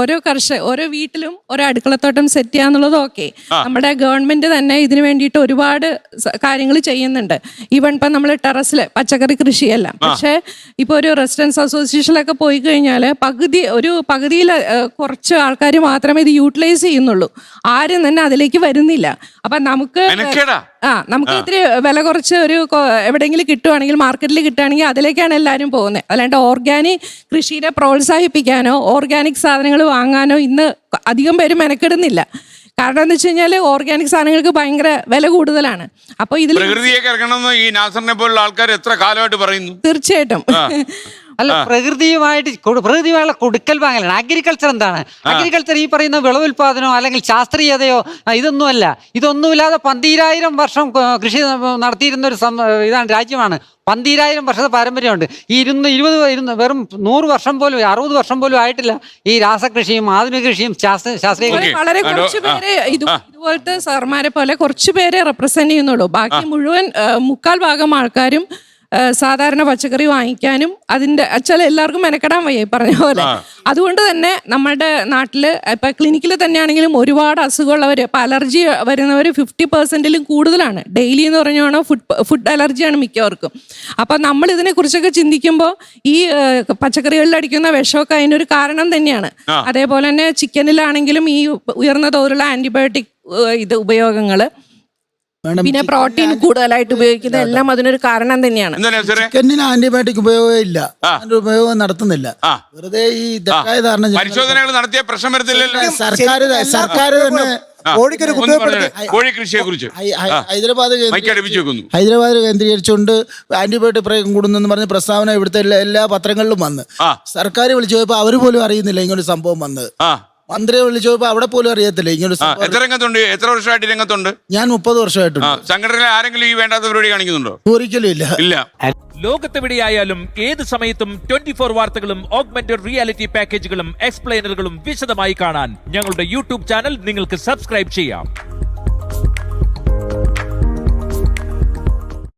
ഓരോ വീട്ടിലും ഓരോ അടുക്കളത്തോട്ടം സെറ്റ് ചെയ്യാന്നുള്ളത് ഓക്കെ. നമ്മുടെ ഗവൺമെന്റ് തന്നെ ഇതിനു വേണ്ടിയിട്ട് ഒരുപാട് കാര്യങ്ങൾ ചെയ്യുന്നുണ്ട്. ഈവൻ ഇപ്പം നമ്മൾ ടെറസിൽ പച്ചക്കറി കൃഷിയല്ല, പക്ഷെ ഇപ്പൊ ഒരു റെസിഡൻസ് അസോസിയേഷനിലൊക്കെ പോയി കഴിഞ്ഞാൽ പകുതിയിൽ കുറച്ച് ആൾക്കാർ മാത്രമേ ഇത് യൂട്ടിലൈസ് ചെയ്യുന്നുള്ളൂ. ആരും തന്നെ അതിലേക്ക് വരുന്നില്ല. അപ്പൊ നമുക്ക് ഇത്തിരി വില കുറച്ച് എവിടെയെങ്കിലും കിട്ടുവാണെങ്കിൽ, മാർക്കറ്റിൽ കിട്ടുകയാണെങ്കിൽ അതിലേക്കാണ് എല്ലാവരും പോകുന്നത്. അല്ലാണ്ട് ഓർഗാനിക് കൃഷിയെ പ്രോത്സാഹിപ്പിക്കാനോ ഓർഗാനിക് സാധനങ്ങൾ വാങ്ങാനോ ഇന്ന് അധികം പേര് മെനക്കെടുന്നില്ല. കാരണം എന്ന് വെച്ച് കഴിഞ്ഞാൽ ഓർഗാനിക് സാധനങ്ങൾക്ക് ഭയങ്കര വില കൂടുതലാണ്. അപ്പൊ ഇതിൽ പ്രകൃതിയെ കിടക്കണമെന്ന് ഈ നാസറിനെ പോലുള്ള ആൾക്കാർ എത്ര കാലമായിട്ട് പറയുന്നു. തീർച്ചയായിട്ടും അല്ല, പ്രകൃതിയുമായുള്ള കൊടുക്കൽ വാങ്ങലാണ്. അഗ്രികൾച്ചർ എന്താണ്? അഗ്രികൾച്ചർ ഈ പറയുന്ന വിളവുൽപാദനമോ അല്ലെങ്കിൽ ശാസ്ത്രീയതയോ ഇതൊന്നുമല്ല. ഇതൊന്നുമില്ലാതെ 12,000 വർഷം കൃഷി നടത്തിയിരുന്ന ഒരു ഇതാണ് രാജ്യമാണ്. 12,000 വർഷത്തെ പാരമ്പര്യമുണ്ട്. ഈ 20 വെറും 100 വർഷം പോലും 60 വർഷം പോലും ആയിട്ടില്ല ഈ രാസകൃഷിയും ആധുനിക കൃഷിയും ശാസ്ത്രീയ. വളരെ കുറച്ച് പേര് ഇതുപോലത്തെ സാർമാരെ പോലെ കുറച്ച് പേരെ റെപ്രസെന്റ് ചെയ്യുന്നുള്ളൂ. ബാക്കി മുഴുവൻ 3/4 ആൾക്കാരും സാധാരണ പച്ചക്കറി വാങ്ങിക്കാനും അതിന്റെ എല്ലാവർക്കും മെനക്കെടാൻ വയ്യ പറഞ്ഞ പോലെ. അതുകൊണ്ട് തന്നെ നമ്മുടെ നാട്ടില് ഇപ്പൊ ക്ലിനിക്കിൽ തന്നെയാണെങ്കിലും ഒരുപാട് അസുഖമുള്ളവര്, ഇപ്പൊ അലർജി വരുന്നവർ 50%-ലും കൂടുതലാണ്. ഡെയിലി എന്ന് പറഞ്ഞാൽ ഫുഡ് അലർജിയാണ് മിക്കവർക്കും. അപ്പൊ നമ്മൾ ഇതിനെ കുറിച്ചൊക്കെ ചിന്തിക്കുമ്പോൾ ഈ പച്ചക്കറികളിൽ അടിക്കുന്ന വിഷമൊക്കെ അതിനൊരു കാരണം തന്നെയാണ്. അതേപോലെ തന്നെ ചിക്കനിലാണെങ്കിലും ഈ ഉയർന്ന തോതിലുള്ള ആന്റിബയോട്ടിക് ഉപയോഗങ്ങള്, പിന്നെ പ്രോട്ടീൻ കൂടുതലായിട്ട് ഉപയോഗിക്കുന്ന എല്ലാം അതിനൊരു കാരണം തന്നെയാണ്. ചിക്കനിന് ആന്റിബയോട്ടിക് ഉപയോഗം ഇല്ല, അതിന്റെ ഉപയോഗം നടത്തുന്നില്ല. വെറുതെ ഈ തെറ്റായ ധാരണ. പരിശോധനകൾ നടത്തിയ പ്രശ്നം വരത്തില്ലല്ലോ. സർക്കാർ തന്നെ ഹൈദരാബാദ് കേന്ദ്രീകരിച്ചുകൊണ്ട് ആന്റിബയോട്ടിക് പ്രയോഗം കൂടുന്നെന്ന് പറഞ്ഞ് പ്രസ്താവന ഇവിടുത്തെ എല്ലാ പത്രങ്ങളിലും വന്ന് സർക്കാർ വിളിച്ചു പോയപ്പോ അവര് പോലും അറിയുന്നില്ല ഇങ്ങനൊരു സംഭവം വന്നത്. മന്ത്രിയെ വിളിച്ചു പോയപ്പോ അവിടെ പോലും അറിയത്തില്ല ഇങ്ങനൊരു സംഭവം. എത്ര വർഷമായിട്ട് രംഗത്തുണ്ട്? ഞാൻ 30 വർഷമായിട്ടുണ്ട്. സംഘടനയിൽ ആരെങ്കിലും ഈ വേണ്ടാത്ത പരിപാടി കാണിക്കുന്നുണ്ടോ? ഒരിക്കലും ഇല്ല. ലോകത്തെവിടെയായാലും ഏത് സമയത്തും 24 വാർത്തകളും ഓഗ്മെന്റഡ് റിയാലിറ്റി പാക്കേജുകളും എക്സ്പ്ലെയിനറുകളും വിശദമായി കാണാൻ ഞങ്ങളുടെ യൂട്യൂബ് ചാനൽ നിങ്ങൾക്ക് സബ്സ്ക്രൈബ് ചെയ്യാം.